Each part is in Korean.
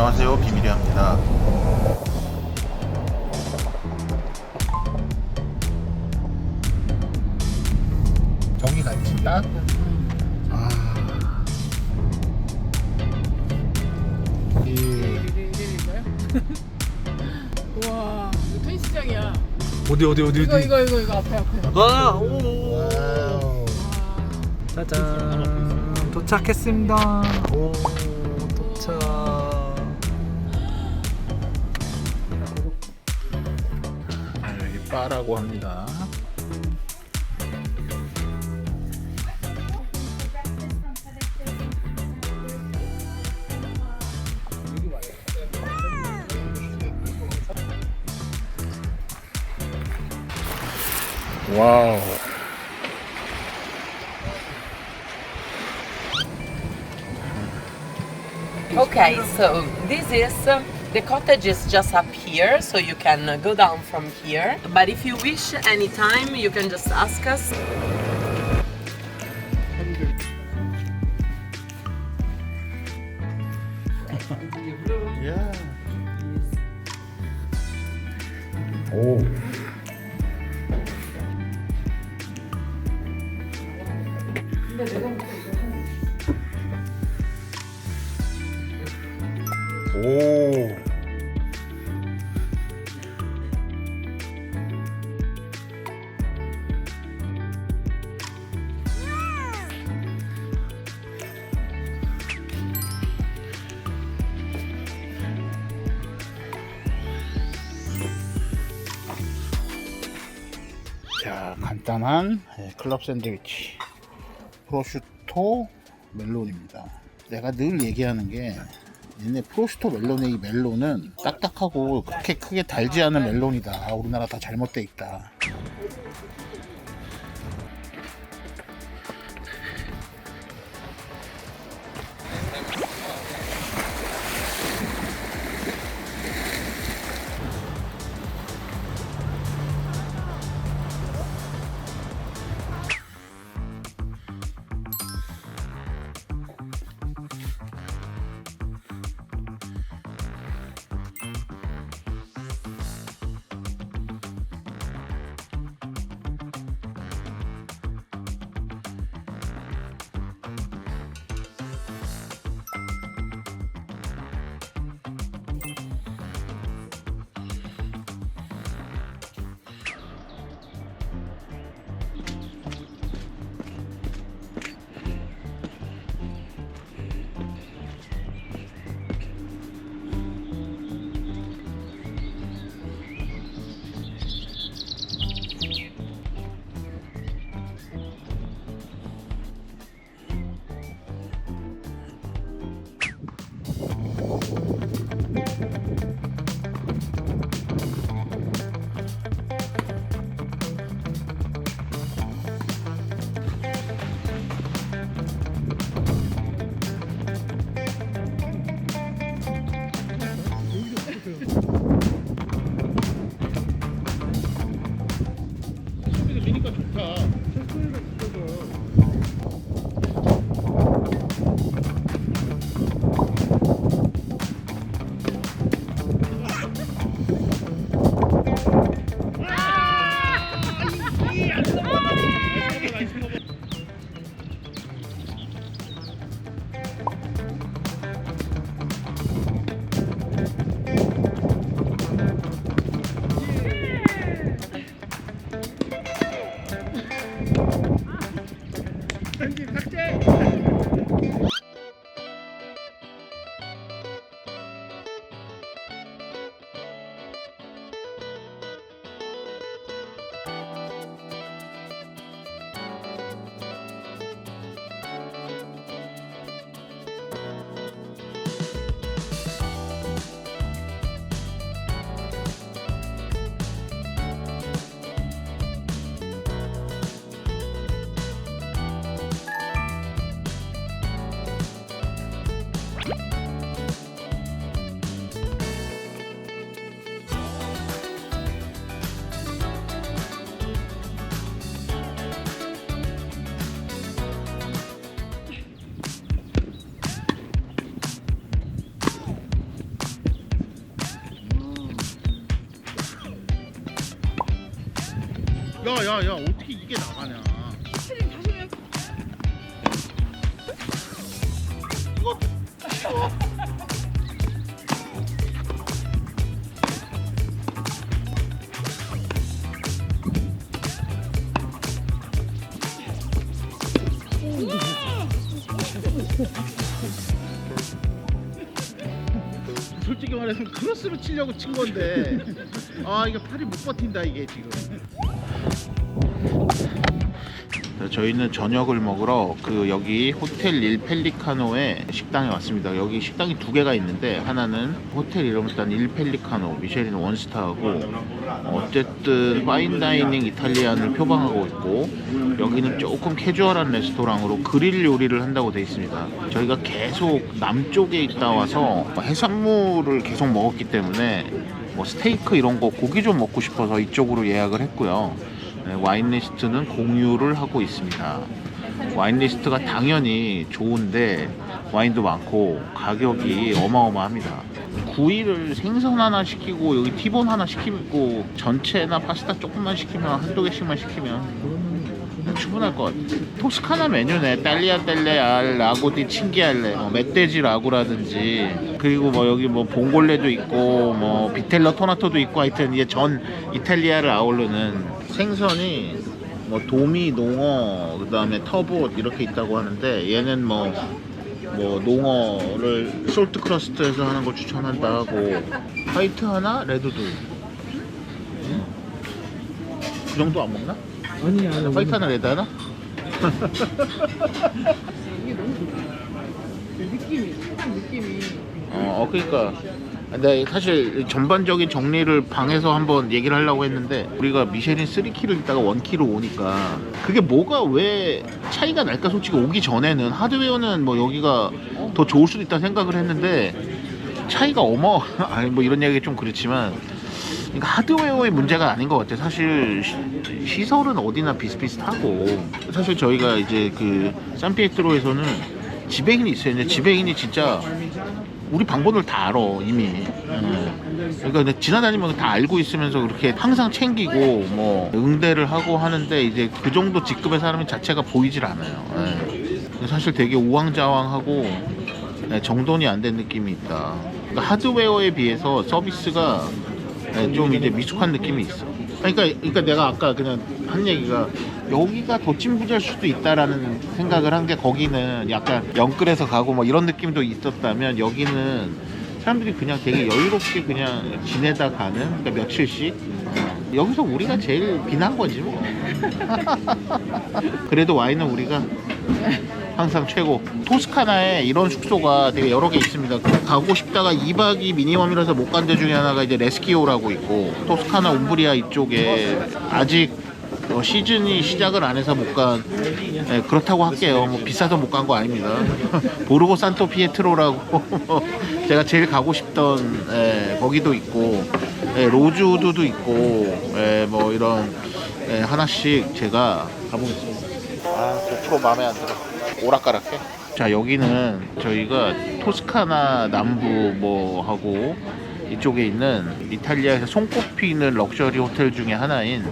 안녕하세요, 비밀이합니다. 저기 갇힌다? 아. 이 이거요? 우와, 이거 텐시장이야. 어디 이거 앞에. 아, 오. 와우. 짜잔, 도착했습니다. 오, 도착. 여기 바라고 합니다. 와우. Okay, so this is the cottage is just up here, so you can go down from here. But if you wish anytime, you can just ask us. 야. 오. 오. 자, 간단한 클럽 샌드위치 프로슈토 멜론입니다. 내가 늘 얘기하는 게 얘네 프로슈토 멜론의 이 멜론은 딱딱하고 그렇게 크게 달지 않은 멜론이다. 우리나라 다 잘못돼 있다. 야야야 어떻게 이게 나가냐? 이거 솔직히 말해서 크로스로 치려고 친 건데 아 이게 팔이 못 버틴다 이게 지금. 저희는 저녁을 먹으러 여기 호텔 일 펠리카노의 식당에 왔습니다. 여기 식당이 두 개가 있는데 하나는 호텔 이름 일단 일 펠리카노 미쉐린 원스타하고 어쨌든 파인다이닝 이탈리안을 표방하고 있고 여기는 조금 캐주얼한 레스토랑으로 그릴 요리를 한다고 되어 있습니다. 저희가 계속 남쪽에 있다 와서 해산물을 계속 먹었기 때문에 뭐 스테이크 이런 거 고기 좀 먹고 싶어서 이쪽으로 예약을 했고요. 와인 리스트는 공유를 하고 있습니다. 와인 리스트가 당연히 좋은데 와인도 많고 가격이 어마어마합니다. 구이를 생선 하나 시키고 여기 티본 하나 시키고 전체나 파스타 조금만 시키면 한두 개씩만 시키면 충분할 것 같아요. 토스카나 메뉴네. 딸리아 델레 알 라고 디 칭기알레 멧돼지 라구라든지 그리고 뭐 여기 뭐 봉골레도 있고 뭐 비텔러 토나토도 있고 하여튼 이게 전 이탈리아를 아우르는 생선이 뭐 도미, 농어, 그 다음에 터봇 이렇게 있다고 하는데 얘는 뭐 농어를 솔트 크러스트에서 하는 걸 추천한다 하고 화이트 하나, 레드도 그 정도 안 먹나? 아니야. 화이트 하나, 레드 하나? 이게 너무 좋다. 느낌이. 그러니까 근데 사실 전반적인 정리를 방에서 한번 얘기를 하려고 했는데 우리가 미쉐린 3키를 있다가 1키로 오니까 그게 뭐가 왜 차이가 날까. 솔직히 오기 전에는 하드웨어는 뭐 여기가 더 좋을 수도 있다 생각을 했는데 차이가 아니 뭐 이런 얘기 좀 그렇지만 그러니까 하드웨어의 문제가 아닌 것 같아. 사실 시설은 어디나 비슷비슷하고 사실 저희가 이제 그 산피에트로에서는 지배인이 있어요. 근데 지배인이 진짜 우리 방번호를 다 알아 이미. 그러니까 지나다니면 다 알고 있으면서 그렇게 항상 챙기고 뭐 응대를 하고 하는데 이제 그 정도 직급의 사람이 자체가 보이질 않아요. 사실 되게 우왕좌왕하고 정돈이 안 된 느낌이 있다. 그러니까 하드웨어에 비해서 서비스가 좀 이제 미숙한 느낌이 있어. 그러니까 내가 아까 그냥 한 얘기가 여기가 더 찐부자일 수도 있다라는 생각을 한 게 거기는 약간 영끌에서 가고 뭐 이런 느낌도 있었다면 여기는 사람들이 그냥 되게 여유롭게 그냥 지내다 가는 그러니까 며칠씩 여기서 우리가 제일 비난 거지 뭐. 그래도 와인은 우리가 항상 최고. 토스카나에 이런 숙소가 되게 여러 개 있습니다. 가고 싶다가 2박이 미니멈이라서 못 간 데 중에 하나가 이제 레스키오라고 있고 토스카나 움브리아 이쪽에 아직 시즌이 시작을 안 해서 못 간 그렇다고 할게요. 뭐 비싸서 못 간 거 아닙니다. 보르고 산토 피에트로라고 제가 제일 가고 싶던 거기도 있고 로즈우드도 있고 뭐 이런 하나씩 제가 가보겠습니다. 고프로 마음에 안 들어. 오락가락해. 자 여기는 저희가 토스카나 남부 뭐 하고 이쪽에 있는 이탈리아에서 손꼽히는 럭셔리 호텔 중에 하나인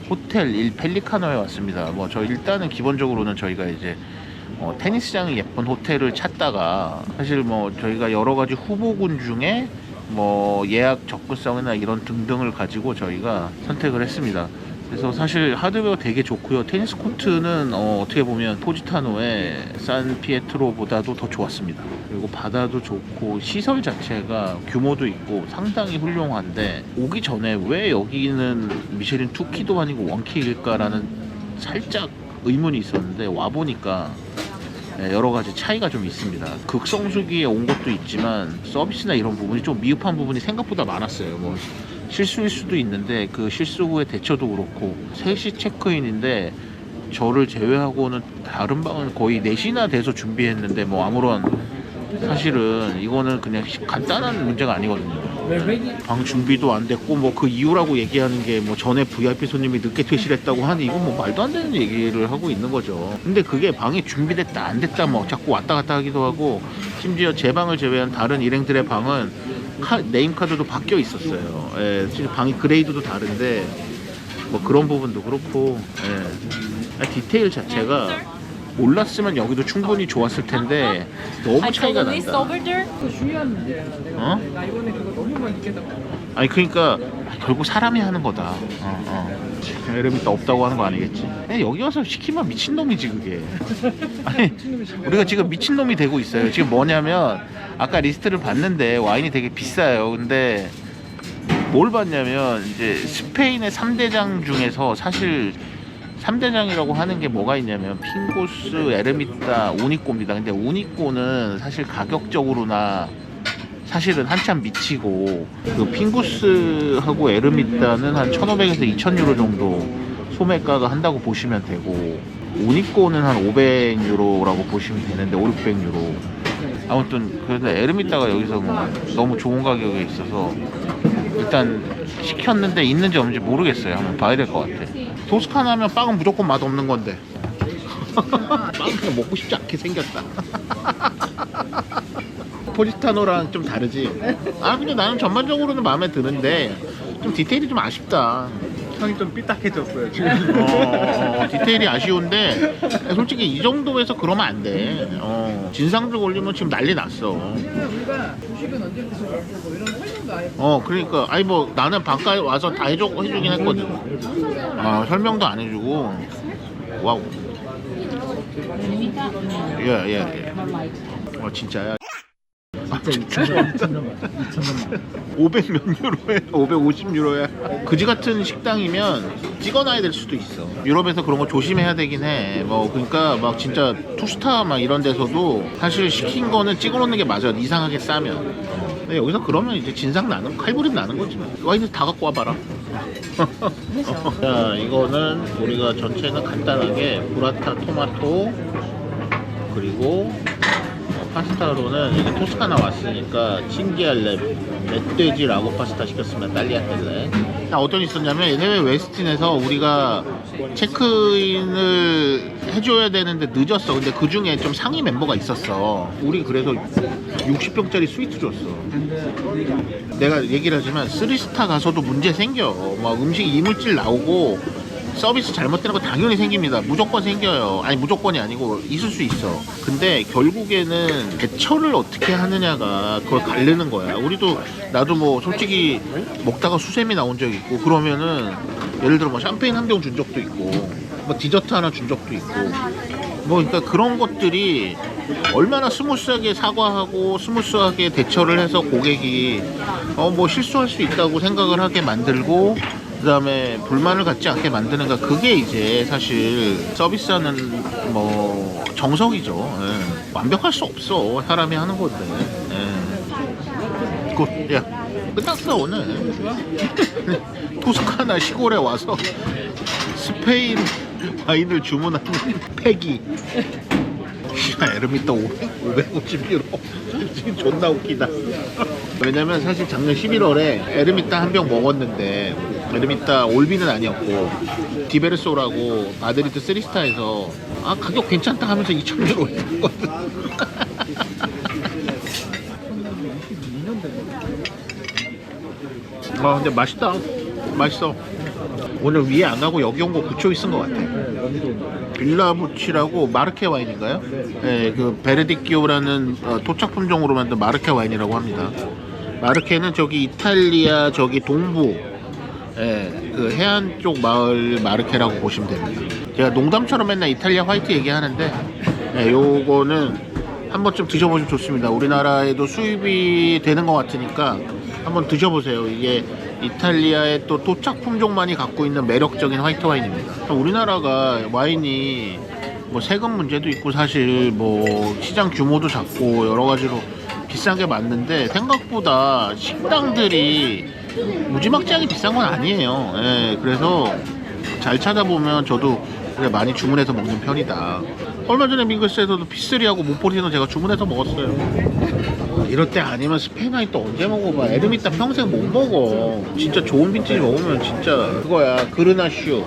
호텔 일 펠리카노에 왔습니다. 뭐 저 일단은 기본적으로는 저희가 이제 테니스장이 예쁜 호텔을 찾다가 사실 뭐 저희가 여러 가지 후보군 중에 뭐 예약 접근성이나 이런 등등을 가지고 저희가 선택을 했습니다. 그래서 사실 하드웨어 되게 좋고요. 테니스 코트는 어떻게 보면 포지타노의 산 피에트로보다도 더 좋았습니다. 그리고 바다도 좋고 시설 자체가 규모도 있고 상당히 훌륭한데 오기 전에 왜 여기는 미쉐린 2키도 아니고 1키일까라는 살짝 의문이 있었는데 와보니까 여러 가지 차이가 좀 있습니다. 극성수기에 온 것도 있지만 서비스나 이런 부분이 좀 미흡한 부분이 생각보다 많았어요. 뭐 실수일 수도 있는데 그 실수 후의 대처도 그렇고 3시 체크인인데 저를 제외하고는 다른 방은 거의 4시나 돼서 준비했는데 뭐 아무런 사실은 이거는 그냥 간단한 문제가 아니거든요. 방 준비도 안 됐고 뭐 그 이유라고 얘기하는 게 뭐 전에 VIP 손님이 늦게 퇴실했다고 하니 이건 뭐 말도 안 되는 얘기를 하고 있는 거죠. 근데 그게 방이 준비됐다 안 됐다 뭐 자꾸 왔다 갔다 하기도 하고 심지어 제 방을 제외한 다른 일행들의 방은 네임카드도 바뀌어 있었어요. 진짜 방이 그레이드도 다른데 뭐 그런 부분도 그렇고, 예. 디테일 자체가 몰랐으면 여기도 충분히 좋았을 텐데 너무 차이가 난다. 그거 중요한 문제야. 내가 어? 나 이번에 그거 너무 많이 느꼈다. 아니 그러니까 결국 사람이 하는 거다. 에르미타 없다고 하는 거 아니겠지? 그냥 여기 와서 시키면 미친놈이지 그게. 아니 우리가 지금 미친놈이 되고 있어요. 지금 뭐냐면 아까 리스트를 봤는데 와인이 되게 비싸요. 근데 뭘 봤냐면 이제 스페인의 3대장 중에서 사실 3대장이라고 하는 게 뭐가 있냐면 핑고스, 에르미타, 우니꼬입니다. 근데 우니꼬는 사실 가격적으로나 사실은 한참 미치고 그 핑구스하고 에르미타는 한 1,500에서 2,000유로 정도 소매가가 한다고 보시면 되고 우니꼬는 한 500유로라고 보시면 되는데 500-600유로 아무튼 그런데 에르미타가 여기서 뭐 너무 좋은 가격에 있어서 일단 시켰는데 있는지 없는지 모르겠어요. 한번 봐야 될 것 같아. 토스카나 하면 빵은 무조건 맛없는 건데 빵은 그냥 먹고 싶지 않게 생겼다. 포지타노랑 좀 다르지? 아 근데 나는 전반적으로는 마음에 드는데 좀 디테일이 좀 아쉽다. 형이 좀 삐딱해졌어요 지금. 디테일이 아쉬운데 솔직히 이 정도에서 그러면 안 돼. 진상들 걸리면 지금 난리 났어. 왜냐면 우리가 조식은 언제부터 먹고 이런 설명도 아예 그러니까 아니 뭐 나는 방까지 와서 다 해주긴 했거든. 설명도 안 해주고. 와우. 예. 진짜야. 진짜 500 몇 유로에 550 유로야. 그지 같은 식당이면 찍어놔야 될 수도 있어. 유럽에서 그런 거 조심해야 되긴 해. 뭐 그러니까 막 진짜 투스타 막 이런 데서도 사실 시킨 거는 찍어놓는 게 맞아. 이상하게 싸면. 근데 여기서 그러면 이제 진상 나는 칼부림 나는 거지. 와인을 다 갖고 와봐라. 자, 이거는 우리가 전체는 간단하게 브라타 토마토 그리고 파스타로는 이게 토스카나 왔으니까 칭기알레 멧돼지 라고 파스타 시켰습니다. 딸리아텔레. 어떤 있었냐면 해외 웨스틴에서 우리가 체크인을 해줘야 되는데 늦었어. 근데 그 중에 좀 상위 멤버가 있었어. 우리 그래서 60병짜리 스위트 줬어. 내가 얘기를 하지만 3스타 가서도 문제 생겨. 막 음식 이물질 나오고 서비스 잘못되는 거 당연히 생깁니다. 무조건 생겨요. 아니 무조건이 아니고 있을 수 있어. 근데 결국에는 대처를 어떻게 하느냐가 그걸 가르는 거야. 나도 뭐 솔직히 먹다가 수세미 나온 적 있고 그러면은 예를 들어 뭐 샴페인 한 병 준 적도 있고 뭐 디저트 하나 준 적도 있고 뭐 그러니까 그런 것들이 얼마나 스무스하게 사과하고 스무스하게 대처를 해서 고객이 뭐 실수할 수 있다고 생각을 하게 만들고 그 다음에 불만을 갖지 않게 만드는가. 그게 이제 사실 서비스하는 뭐 정석이죠. 예. 완벽할 수 없어. 사람이 하는 건데. 예. 굿. 야 끝났어 오늘. 토스카나 시골에 와서 스페인 와인을 주문하는 패기. 에르미타 550유로. 지금 존나 웃기다. 왜냐면 사실 작년 11월에 에르미타 한 병 먹었는데 에르미타 올비는 아니었고 디베르소라고 마드리드 3스타에서 가격 괜찮다 하면서 2,000유로 했거든. 근데 맛있다. 맛있어. 오늘 위에 안 가고 여기 온 거 그쪽에 쓴 것 같아. 빌라부치라고 마르케 와인인가요? 네, 그 베르디키오라는 토착 품종으로 만든 마르케 와인이라고 합니다. 마르케는 저기 이탈리아 저기 동부 그 해안 쪽 마을 마르케라고 보시면 됩니다. 제가 농담처럼 맨날 이탈리아 화이트 얘기하는데 요거는 한 번쯤 드셔보시면 좋습니다. 우리나라에도 수입이 되는 것 같으니까 한번 드셔보세요. 이게 이탈리아의 또 토착 품종만이 갖고 있는 매력적인 화이트 와인입니다. 우리나라가 와인이 뭐 세금 문제도 있고 사실 뭐 시장 규모도 작고 여러 가지로 비싼 게 맞는데 생각보다 식당들이 무지막지하게 비싼 건 아니에요. 그래서 잘 찾아보면 저도 많이 주문해서 먹는 편이다. 얼마 전에 밍글스에서도 피스리하고 모포리노 제가 주문해서 먹었어요. 이럴 때 아니면 스페인 와인 또 언제 먹어봐. 에르미타 평생 못 먹어. 진짜 좋은 빈티지 먹으면 진짜 그거야. 그르나슈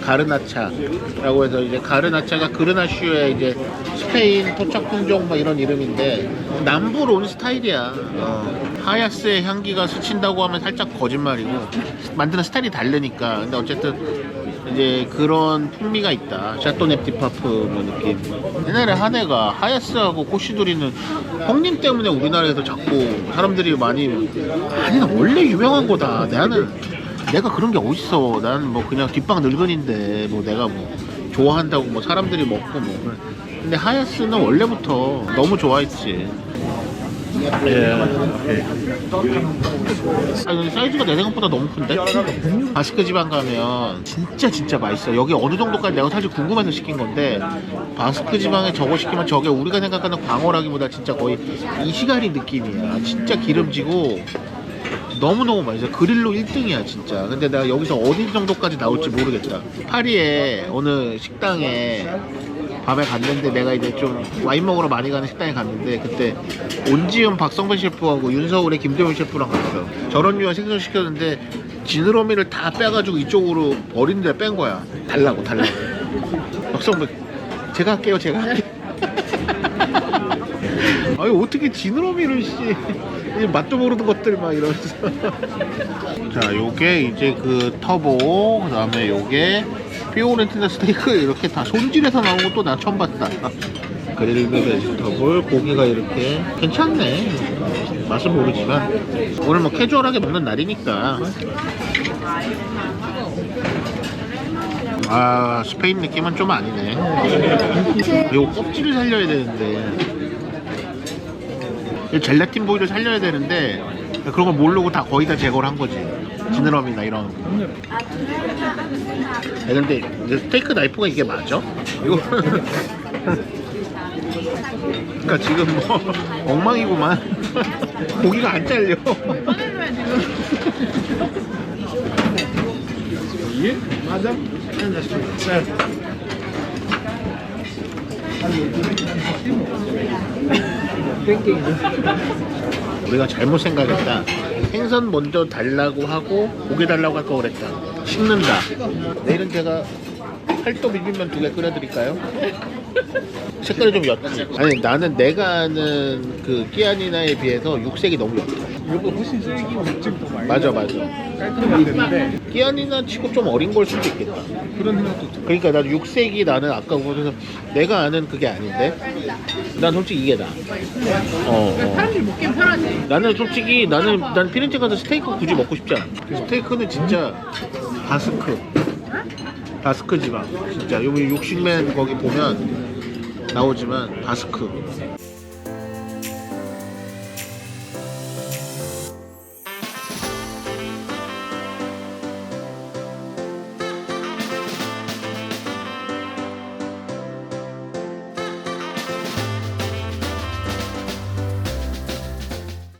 가르나차라고 해서 이제 가르나차가 그르나슈의 이제 스페인 토착 품종 막 이런 이름인데 남부로 온 스타일이야. 하야스의 향기가 스친다고 하면 살짝 거짓말이고 만드는 스타일이 다르니까. 근데 어쨌든 이제 그런 풍미가 있다. 샤토네 디파프 뭐 느낌. 옛날에 한해가 하야스하고 코시두리는 형님 때문에 우리나라에서 자꾸 사람들이 많이 아니는 원래 유명한 거다. 내가 그런 게 어딨어. 난 뭐 그냥 뒷방 늙은인데 뭐 내가 뭐 좋아한다고 뭐 사람들이 먹고 뭐. 근데 하야스는 원래부터 너무 좋아했지. 예. 아니, 사이즈가 내 생각보다 너무 큰데? 바스크 지방 가면 진짜 맛있어. 여기 어느 정도까지 내가 사실 궁금해서 시킨 건데 바스크 지방에 저거 시키면 저게 우리가 생각하는 광어라기보다 진짜 거의 이시가리 느낌이야. 진짜 기름지고 너무너무 맛있어. 그릴로 1등이야 진짜. 근데 내가 여기서 어디 정도까지 나올지 모르겠다. 파리에 어느 식당에 밤에 갔는데 내가 이제 좀 와인 먹으러 많이 가는 식당에 갔는데 그때 온지은 박성배 셰프하고 윤서울의 김도현 셰프랑 갔어. 저런 류의 생선 시켰는데 지느러미를 다 빼가지고 이쪽으로 버린 데 뺀 거야. 달라고 박성배 제가 할게요. 아니 어떻게 지느러미를 맛도 모르는 것들 막 이러면서. 자, 요게 이제 그 터보, 그 다음에 요게 피오렌티나 스테이크 이렇게 다 손질해서 나온 것도 나 처음 봤다. 그릴드 베지터블 고기가 이렇게 괜찮네. 맛은 모르지만 오늘 뭐 캐주얼하게 먹는 날이니까. 아, 스페인 느낌은 좀 아니네. 요 껍질을 살려야 되는데 젤라틴 보이를 살려야 되는데 그런 걸 모르고 다 거의 다 제거를 한 거지. 지느러미나 이런 거. 근데 스테이크 나이프가 이게 맞아? 이거 그러니까 지금 뭐 엉망이구만. 고기가 안 잘려. 꺼내줘야 지금. 예? 맞아? 우리가 잘못 생각했다. 생선 먼저 달라고 하고 고기 달라고 할 거 그랬다. 식는다. 내일은 제가 팔도 비빔면 2개 끓여드릴까요? 색깔이 좀 옅지? 아니 나는 내가 아는 그 끼아니나에 비해서 육색이 너무 옅어. 이거 훨씬 질기고 육즙 더 많이 맞아. 깔끔한데 끼아니나 치고 좀 어린 걸 수도 있겠다. 그런 생각도 들어. 그러니까 나도 육색이 나는 아까 그래서 내가 아는 그게 아닌데 난 솔직히 이게 나. 사람들이 먹긴 편하지. 나는 솔직히 난 피렌체 가서 스테이크 굳이 먹고 싶지 않아. 스테이크는 진짜 바스크 지방 진짜 여기 육식맨 거기 보면 나오지만 바스크